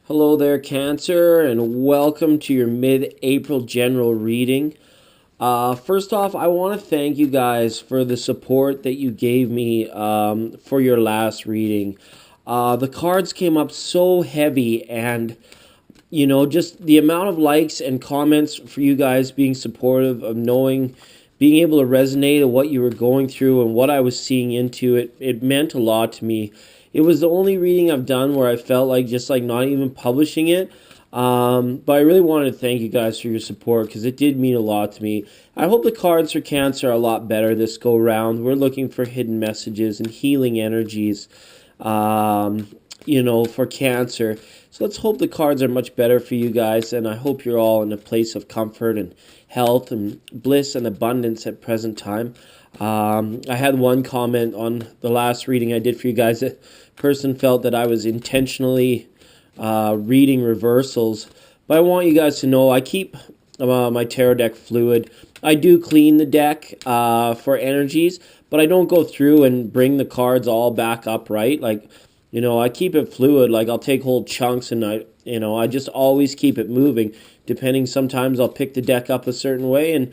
Hello there, Cancer, and welcome to your mid-April general reading. First off, I want to thank you guys for the support that you gave me for your last reading. The cards came up so heavy, and just the amount of likes and comments for you guys being supportive of knowing, being able to resonate of what you were going through and what I was seeing into it. It meant a lot to me. It was the only reading I've done where I felt like just like not even publishing it. But I really wanted to thank you guys for your support because it did mean a lot to me. I hope the cards for Cancer are a lot better this go round. We're looking for hidden messages and healing energies, for Cancer. So let's hope the cards are much better for you guys, and I hope you're all in a place of comfort and health and bliss and abundance at present time. I had one comment on the last reading I did for you guys. A person felt that I was intentionally reading reversals, but I want you guys to know I keep my tarot deck fluid. I do clean the deck for energies, but I don't go through and bring the cards all back up, right? I keep it fluid. Like, I'll take whole chunks and I just always keep it moving. Depending, sometimes I'll pick the deck up a certain way, and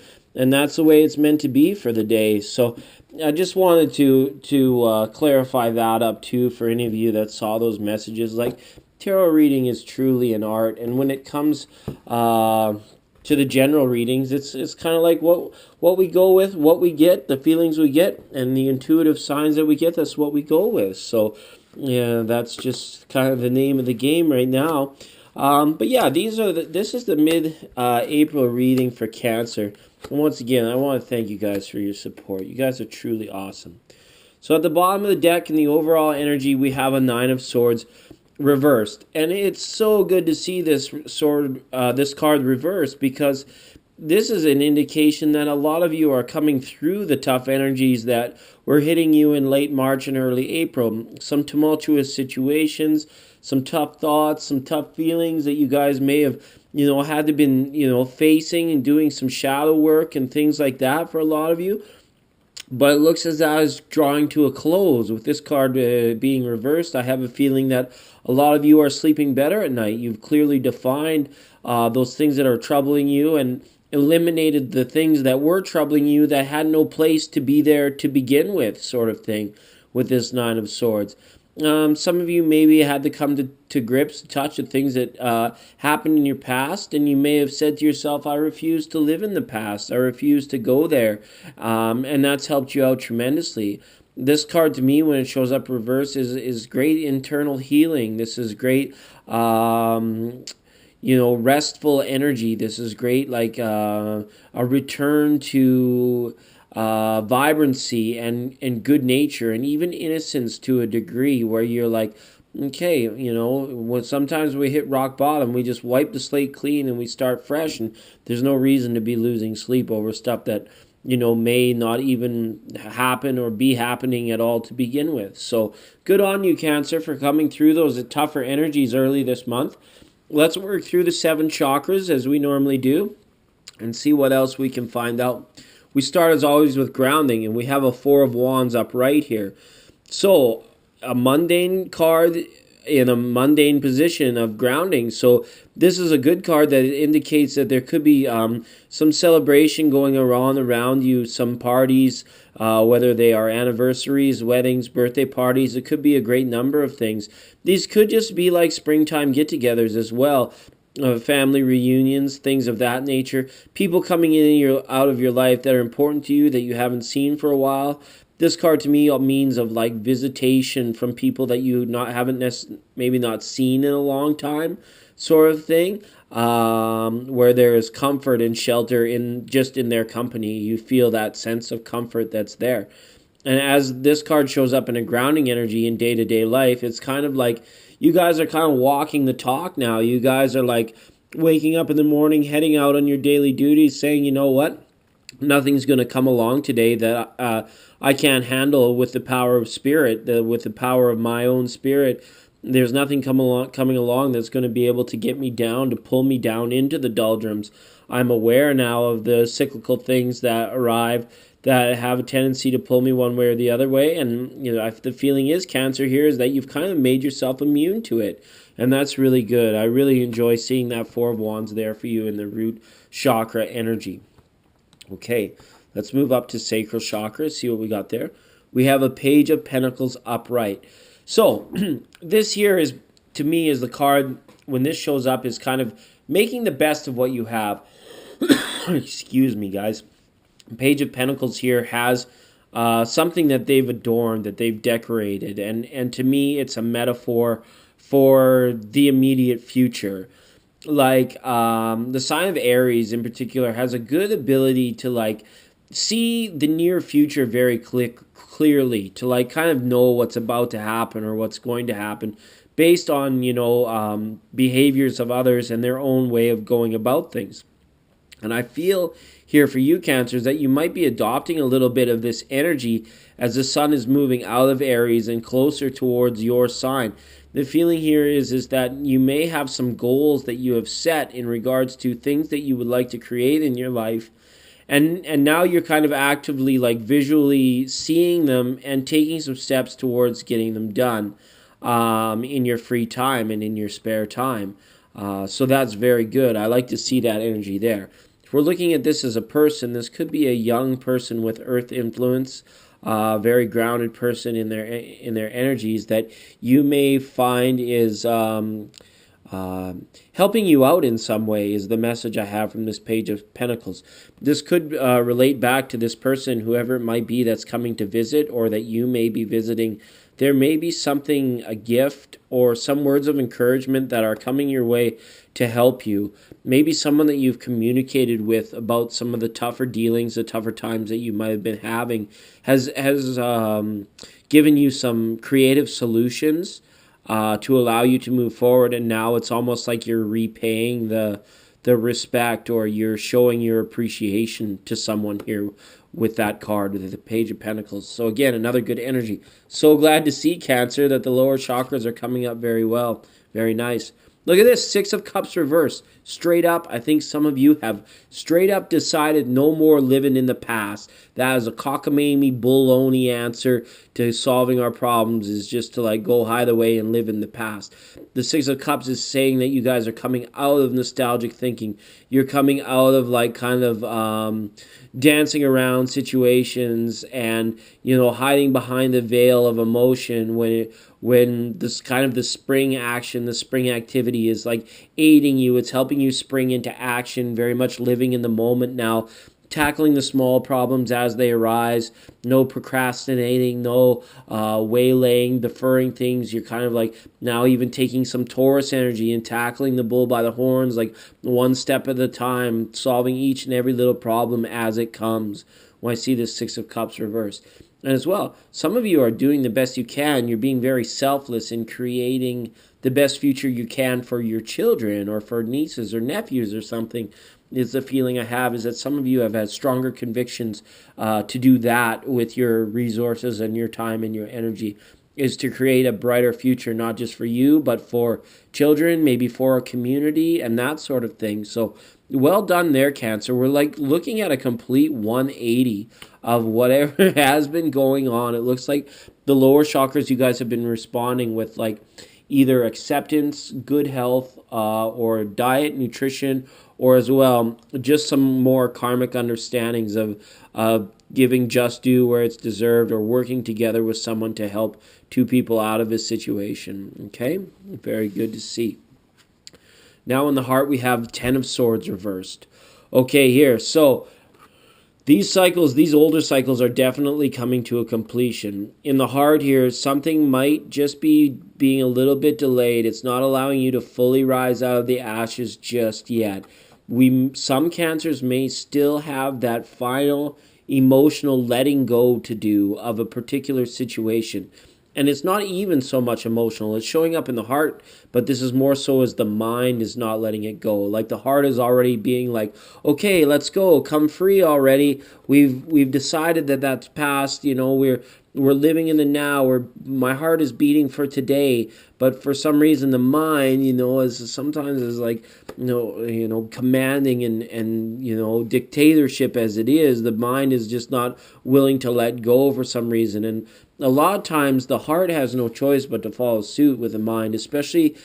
that's the way it's meant to be for the day. So I just wanted to clarify that up too for any of you that saw those messages. Like, tarot reading is truly an art, and when it comes to the general readings, it's kind of like what we go with, what we get, the feelings we get, and the intuitive signs that we get. That's what we go with. So yeah, that's just kind of the name of the game right now. But yeah, this is the mid-April reading for Cancer. And once again, I want to thank you guys for your support. You guys are truly awesome. So at the bottom of the deck in the overall energy, we have a Nine of Swords reversed, and it's so good to see this card reversed, because this is an indication that a lot of you are coming through the tough energies that were hitting you in late March and early April. Some tumultuous situations, some tough thoughts, some tough feelings that you guys may have, had to been, facing and doing some shadow work and things like that for a lot of you. But it looks as though it's drawing to a close. With this card being reversed, I have a feeling that a lot of you are sleeping better at night. You've clearly defined those things that are troubling you and eliminated the things that were troubling you that had no place to be there to begin with, sort of thing, with this Nine of Swords. Some of you maybe had to come to grips, touch with things that happened in your past, and you may have said to yourself, I refuse to live in the past. I refuse to go there. And that's helped you out tremendously. This card, to me, when it shows up reverse, is great internal healing. This is great, restful energy. This is great, like a return to vibrancy and good nature and even innocence to a degree, where you're like, okay, when sometimes we hit rock bottom, we just wipe the slate clean and we start fresh, and there's no reason to be losing sleep over stuff that may not even happen or be happening at all to begin with. So good on you, Cancer, for coming through those tougher energies early this month. Let's work through the 7 chakras as we normally do and see what else we can find out. We start, as always, with grounding, and we have a 4 of Wands up right here. So a mundane card in a mundane position of grounding. So this is a good card that indicates that there could be some celebration going on around you, some parties, whether they are anniversaries, weddings, birthday parties. It could be a great number of things. These could just be like springtime get-togethers as well. Family reunions, things of that nature. People coming out of your life that are important to you that you haven't seen for a while. This card to me means of like visitation from people that you maybe not seen in a long time, sort of thing. Where there is comfort and shelter in their company. You feel that sense of comfort that's there. And as this card shows up in a grounding energy in day-to-day life, it's kind of like you guys are kind of walking the talk now. You guys are like waking up in the morning, heading out on your daily duties, saying, you know what? Nothing's going to come along today that I can't handle with the power of spirit, with the power of my own spirit. There's nothing coming along that's going to be able to get me down, to pull me down into the doldrums. I'm aware now of the cyclical things that arrive that have a tendency to pull me one way or the other way. And, the feeling is, Cancer, here is that you've kind of made yourself immune to it. And that's really good. I really enjoy seeing that Four of Wands there for you in the root chakra energy. Okay, let's move up to sacral chakra, see what we got there. We have a Page of Pentacles upright. So this here is, to me, is the card, when this shows up, is kind of making the best of what you have. Excuse me, guys. Page of Pentacles here has something that they've adorned, that they've decorated. And to me, it's a metaphor for the immediate future. Like the sign of Aries in particular has a good ability to like see the near future very clearly, to like kind of know what's about to happen or what's going to happen based on, behaviors of others and their own way of going about things. And I feel here for you, Cancers, that you might be adopting a little bit of this energy as the sun is moving out of Aries and closer towards your sign. The feeling here is that you may have some goals that you have set in regards to things that you would like to create in your life. And now you're kind of actively like visually seeing them and taking some steps towards getting them done in your free time and in your spare time. So that's very good. I like to see that energy there. If we're looking at this as a person, this could be a young person with earth influence, very grounded person in their energies that you may find is helping you out in some way, is the message I have from this Page of Pentacles. This could relate back to this person, whoever it might be that's coming to visit or that you may be visiting. There may be something, a gift or some words of encouragement that are coming your way to help you. Maybe someone that you've communicated with about some of the tougher dealings, the tougher times that you might have been having has given you some creative solutions to allow you to move forward. And now it's almost like you're repaying the respect, or you're showing your appreciation to someone here with that card, with the Page of Pentacles. So again, another good energy. So glad to see, Cancer, that the lower chakras are coming up very well. Very nice. Look at this, Six of Cups reverse. Straight up, I think some of you have straight up decided no more living in the past. That is a cockamamie, baloney answer to solving our problems, is just to like go hide away and live in the past. The Six of Cups is saying that you guys are coming out of nostalgic thinking. You're coming out of like kind of dancing around situations and, hiding behind the veil of emotion when this kind of the spring action, the spring activity is like aiding you. It's helping you spring into action, very much living in the moment now, tackling the small problems as they arise, no procrastinating, no waylaying, deferring things. You're kind of like now even taking some Taurus energy and tackling the bull by the horns, like one step at a time, solving each and every little problem as it comes. When I see this Six of Cups reversed. And as well, some of you are doing the best you can. You're being very selfless in creating the best future you can for your children or for nieces or nephews or something. Is the feeling I have, is that some of you have had stronger convictions to do that with your resources and your time and your energy, is to create a brighter future, not just for you, but for children, maybe for a community and that sort of thing. So well done there, Cancer. We're like looking at a complete 180 of whatever has been going on. It looks like the lower chakras, you guys have been responding with like either acceptance, good health, or diet, nutrition, or as well just some more karmic understandings of giving just due where it's deserved, or working together with someone to help two people out of a situation. Okay, very good to see. Now in the heart, we have Ten of Swords reversed. Okay, here, so these cycles, these older cycles, are definitely coming to a completion. In the heart here, something might just be being a little bit delayed. It's not allowing you to fully rise out of the ashes just yet. Some Cancers may still have that final emotional letting go to do of a particular situation. And it's not even so much emotional. It's showing up in the heart, but this is more so as the mind is not letting it go. Like the heart is already being like, okay, let's go, come free already. We've decided that that's past. We're we're living in the now, where my heart is beating for today, but for some reason the mind, is sometimes is like, commanding and dictatorship as it is. The mind is just not willing to let go for some reason, and a lot of times the heart has no choice but to follow suit with the mind, especially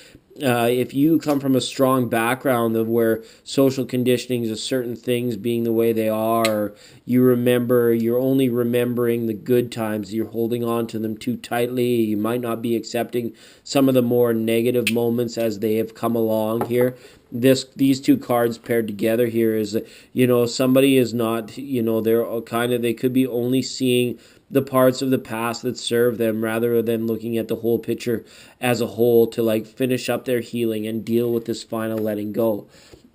if you come from a strong background of where social conditionings of certain things being the way they are, or you're only remembering the good times, you're holding on to them too tightly, you might not be accepting some of the more negative moments as they have come along here. These two cards paired together here is, somebody is not, they could be only seeing the parts of the past that serve them rather than looking at the whole picture as a whole to like finish up their healing and deal with this final letting go.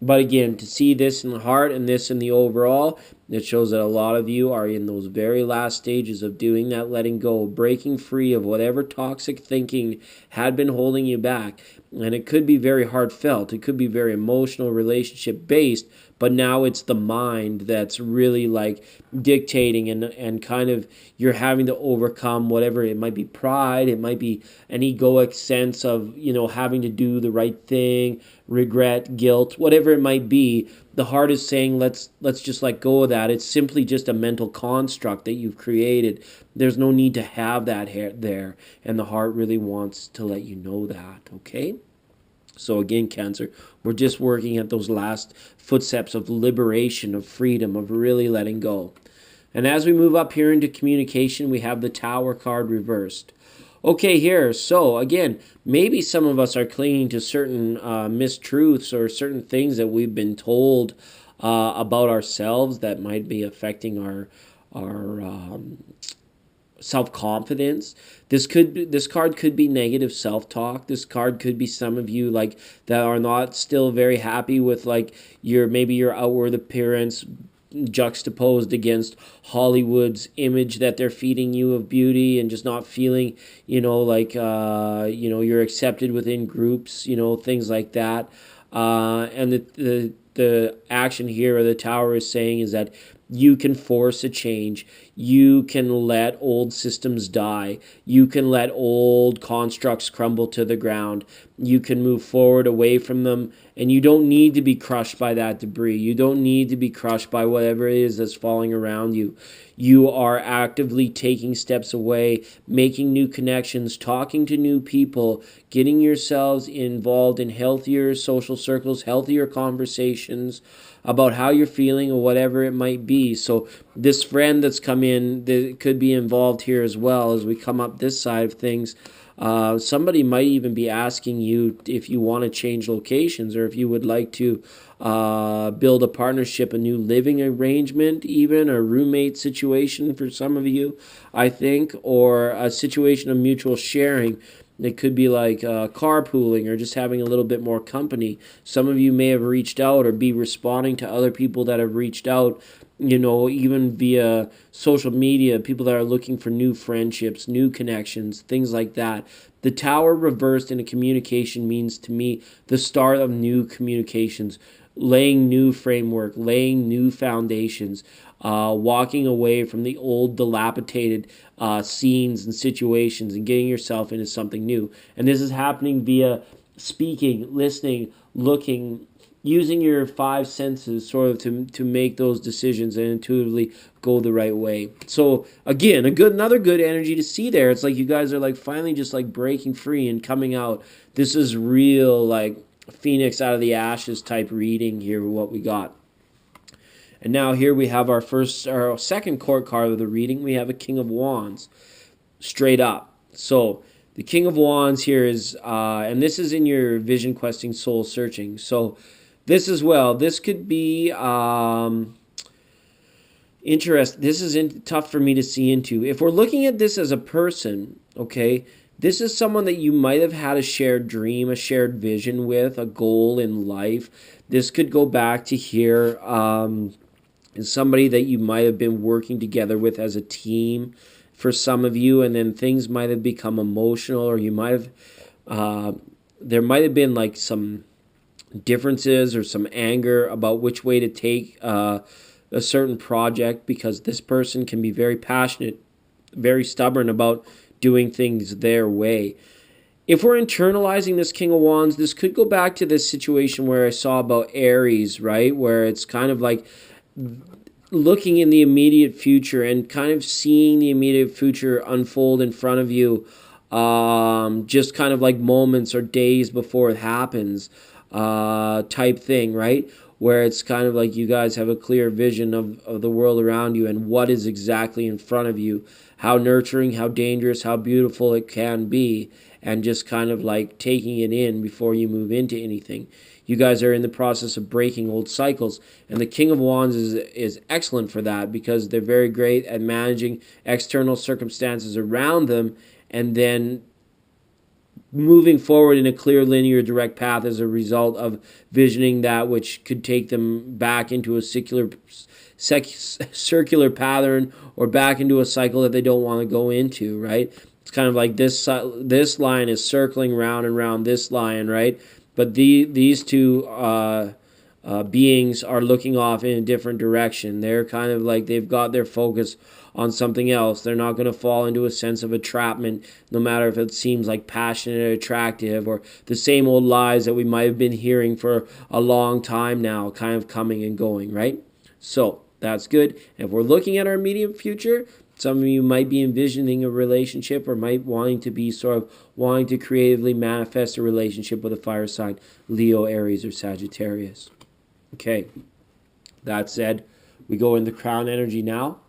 But again, to see this in the heart and this in the overall, it shows that a lot of you are in those very last stages of doing that letting go, breaking free of whatever toxic thinking had been holding you back. And it could be very heartfelt. It could be very emotional, relationship based, but now it's the mind that's really like dictating and kind of you're having to overcome whatever. It might be pride, it might be an egoic sense of, having to do the right thing, regret, guilt, whatever it might be. The heart is saying, let's just let go of that. It's simply just a mental construct that you've created. There's no need to have that there. And the heart really wants to let you know that, okay? So again, Cancer, we're just working at those last footsteps of liberation, of freedom, of really letting go. And as we move up here into communication, we have the Tower card reversed. Okay, here, so again, maybe some of us are clinging to certain mistruths or certain things that we've been told about ourselves that might be affecting our self-confidence. This card could be negative self-talk. This card could be some of you like that are not still very happy with like your outward appearance juxtaposed against Hollywood's image that they're feeding you of beauty, and just not feeling, you're accepted within groups, things like that. And the action here, or the Tower is saying, is that you can force a change. You can let old systems die. You can let old constructs crumble to the ground. You can move forward away from them, and you don't need to be crushed by that debris. You don't need to be crushed by whatever it is that's falling around you. You are actively taking steps away, making new connections, talking to new people, getting yourselves involved in healthier social circles, healthier conversations about how you're feeling or whatever it might be. So this friend that's come in that could be involved here as well as we come up this side of things. Somebody might even be asking you if you want to change locations, or if you would like to build a partnership, a new living arrangement, even a roommate situation for some of you, I think, or a situation of mutual sharing. It could be like carpooling or just having a little bit more company. Some of you may have reached out or be responding to other people that have reached out, even via social media, people that are looking for new friendships, new connections, things like that. The Tower reversed in a communication means to me the start of new communications, laying new framework, laying new foundations, walking away from the old dilapidated scenes and situations and getting yourself into something new. And this is happening via speaking, listening, looking, using your five senses sort of to make those decisions and intuitively go the right way. So again, another good energy to see there. It's like you guys are like finally just like breaking free and coming out. This is real like Phoenix out of the ashes type reading here, what we got. And now here we have our second court card of the reading. We have a King of Wands, straight up. So the King of Wands here is, and this is in your Vision Questing Soul Searching. So this as well, this could be interesting. This is tough for me to see into. If we're looking at this as a person, okay, this is someone that you might have had a shared dream, a shared vision with, a goal in life. This could go back to here. Somebody that you might have been working together with as a team for some of you, and then things might have become emotional, or you might have, there might have been like some differences or some anger about which way to take a certain project, because this person can be very passionate very stubborn about doing things their way. If we're internalizing this King of Wands, this could go back to this situation where I saw about Aries, right? Where it's kind of like looking in the immediate future and kind of seeing the immediate future unfold in front of you, just kind of like moments or days before it happens, type thing, right? Where it's kind of like you guys have a clear vision of the world around you and what is exactly in front of you, how nurturing, how dangerous, how beautiful it can be, and just kind of like taking it in before you move into anything. You guys are in the process of breaking old cycles, and the King of Wands is excellent for that because they're very great at managing external circumstances around them and then moving forward in a clear, linear, direct path as a result of visioning that which could take them back into a circular pattern or back into a cycle that they don't want to go into, right? It's kind of like this line is circling round and round this line, right? But these two beings are looking off in a different direction. They're kind of like they've got their focus on something else. They're not going to fall into a sense of entrapment, no matter if it seems like passionate or attractive or the same old lies that we might have been hearing for a long time now, kind of coming and going, right? So that's good. If we're looking at our immediate future, some of you might be envisioning a relationship or might wanting to creatively manifest a relationship with a fire sign, Leo, Aries, or Sagittarius. Okay, that said, we go into crown energy now.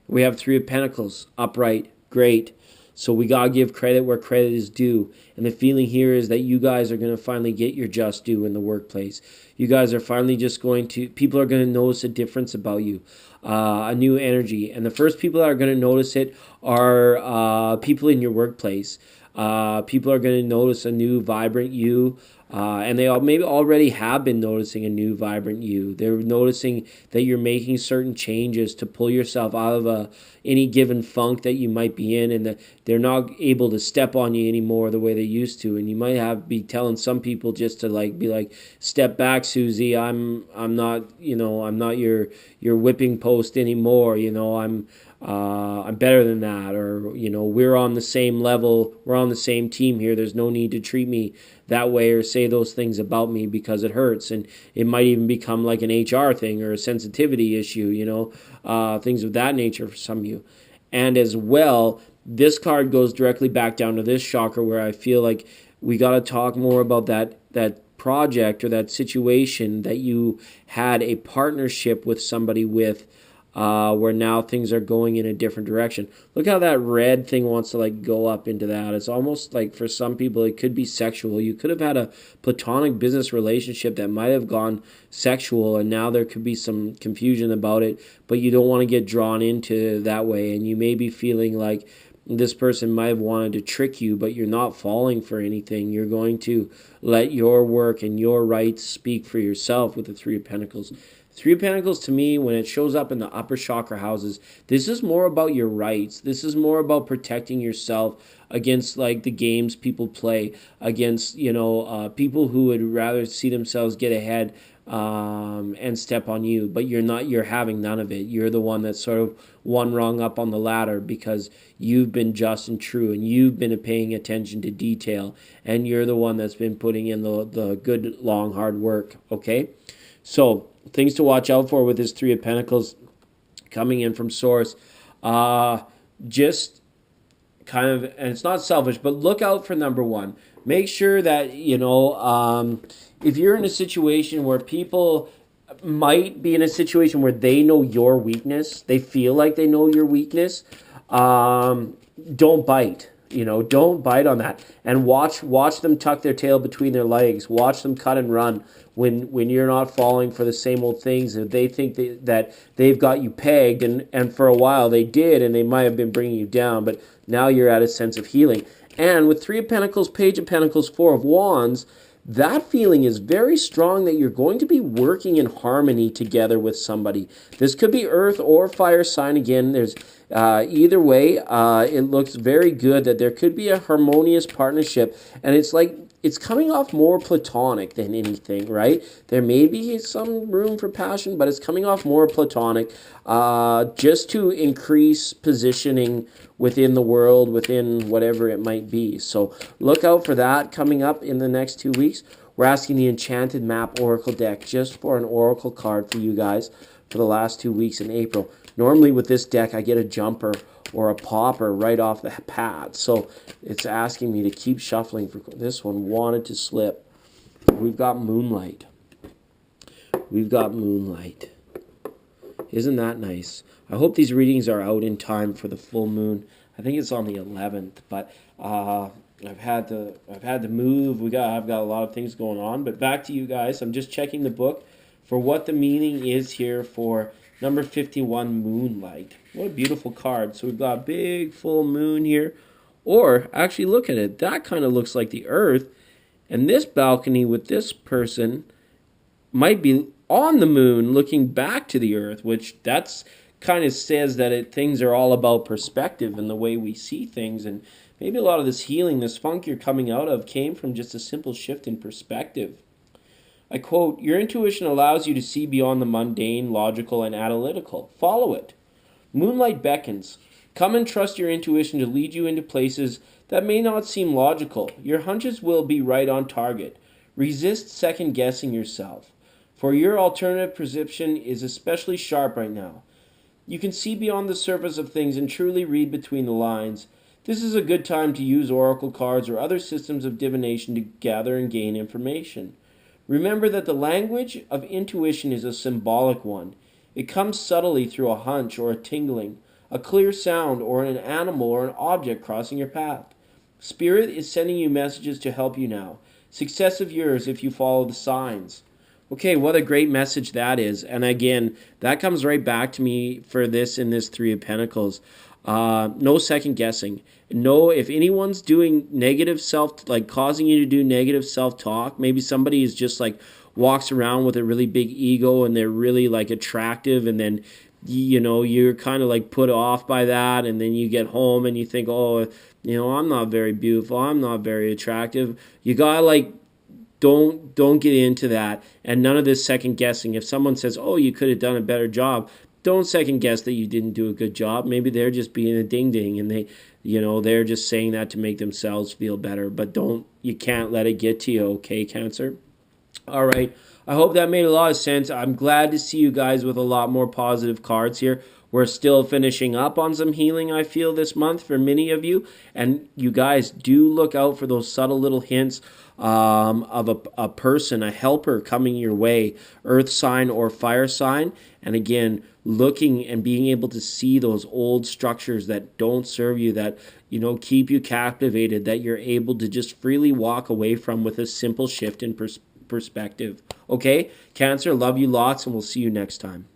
We have Three of Pentacles, upright, great. So we got to give credit where credit is due. And the feeling here is that you guys are going to finally get your just due in the workplace. You guys are finally people are going to notice a difference about you, a new energy. And the first people that are going to notice it are people in your workplace. People are going to notice a new, vibrant you. And they maybe already have been noticing a new, vibrant you. They're noticing that you're making certain changes to pull yourself out of any given funk that you might be in, and that they're not able to step on you anymore the way they used to. And you might be telling some people just to be like, step back, Susie. I'm not your whipping post anymore. I'm better than that, or we're on the same level, we're on the same team here. There's no need to treat me that way or say those things about me because it hurts, and it might even become like an HR thing or a sensitivity issue, things of that nature for some of you. And as well, this card goes directly back down to this chakra where I feel like we got to talk more about that project or that situation that you had a partnership with somebody with. Where now things are going in a different direction. Look how that red thing wants to go up into that. It's almost like for some people it could be sexual. You could have had a platonic business relationship that might have gone sexual, and now there could be some confusion about it, but you don't want to get drawn into that way, and you may be feeling like this person might have wanted to trick you, but you're not falling for anything. You're going to let your work and your rights speak for yourself with the Three of Pentacles. Three of Pentacles, to me, when it shows up in the upper chakra houses, this is more about your rights. This is more about protecting yourself against the games people play, against people who would rather see themselves get ahead and step on you, but you're having none of it. You're the one that's sort of one rung up on the ladder because you've been just and true, and you've been paying attention to detail, and you're the one that's been putting in the good, long, hard work, okay? So things to watch out for with this Three of Pentacles coming in from Source. Just kind of, and it's not selfish, but look out for number one. Make sure that, if you're in a situation where people might be in a situation where they know your weakness, they feel like they know your weakness, don't bite. Don't bite on that, and watch them tuck their tail between their legs. Watch them cut and run when you're not falling for the same old things that they think that they've got you pegged, and for a while they did, and they might have been bringing you down, but now you're at a sense of healing. And with Three of Pentacles, Page of Pentacles, Four of Wands, that feeling is very strong that you're going to be working in harmony together with somebody. This could be earth or fire sign. Again, there's either way, it looks very good that there could be a harmonious partnership. And it's like it's coming off more platonic than anything, right? There may be some room for passion, but it's coming off more platonic, just to increase positioning within the world, within whatever it might be. So look out for that coming up in the next 2 weeks. We're asking the Enchanted Map Oracle deck just for an Oracle card for you guys for the last 2 weeks in April. Normally with this deck, I get a jumper or a popper right off the pad. So it's asking me to keep shuffling. For this one wanted to slip. We've got Moonlight. We've got Moonlight. Isn't that nice? I hope these readings are out in time for the full moon. I think it's on the 11th, but I've had to move. I've got a lot of things going on. But back to you guys. I'm just checking the book for what the meaning is here for number 51, Moonlight. What a beautiful card. So we've got a big full moon here. Or, actually look at it. That kind of looks like the Earth. And this balcony with this person might be on the moon looking back to the Earth, which that's kind of says that things are all about perspective and the way we see things. And maybe a lot of this healing, this funk you're coming out of came from just a simple shift in perspective. I quote, "Your intuition allows you to see beyond the mundane, logical, and analytical. Follow it. Moonlight beckons. Come and trust your intuition to lead you into places that may not seem logical. Your hunches will be right on target. Resist second-guessing yourself, for your alternative perception is especially sharp right now. You can see beyond the surface of things and truly read between the lines. This is a good time to use oracle cards or other systems of divination to gather and gain information. Remember that the language of intuition is a symbolic one. It comes subtly through a hunch or a tingling, a clear sound, or an animal or an object crossing your path. Spirit is sending you messages to help you now. Success of yours if you follow the signs." Okay, what a great message that is. And again, that comes right back to me for this in this Three of Pentacles. No second guessing. No, if anyone's doing negative like causing you to do negative self-talk, maybe somebody is just like walks around with a really big ego and they're really like attractive, and then you're kind of like put off by that, and then you get home and you think, oh, I'm not very beautiful, I'm not very attractive. You gotta like don't get into that, and none of this second guessing. If someone says, oh, you could have done a better job, don't second guess that you didn't do a good job. Maybe they're just being a ding-ding, and they're just saying that to make themselves feel better. But you can't let it get to you, okay, Cancer? All right. I hope that made a lot of sense. I'm glad to see you guys with a lot more positive cards here. We're still finishing up on some healing, I feel, this month for many of you. And you guys do look out for those subtle little hints of a person, a helper coming your way, earth sign or fire sign. And again, looking and being able to see those old structures that don't serve you, that keep you captivated, that you're able to just freely walk away from with a simple shift in perspective. Okay, Cancer, love you lots, and we'll see you next time.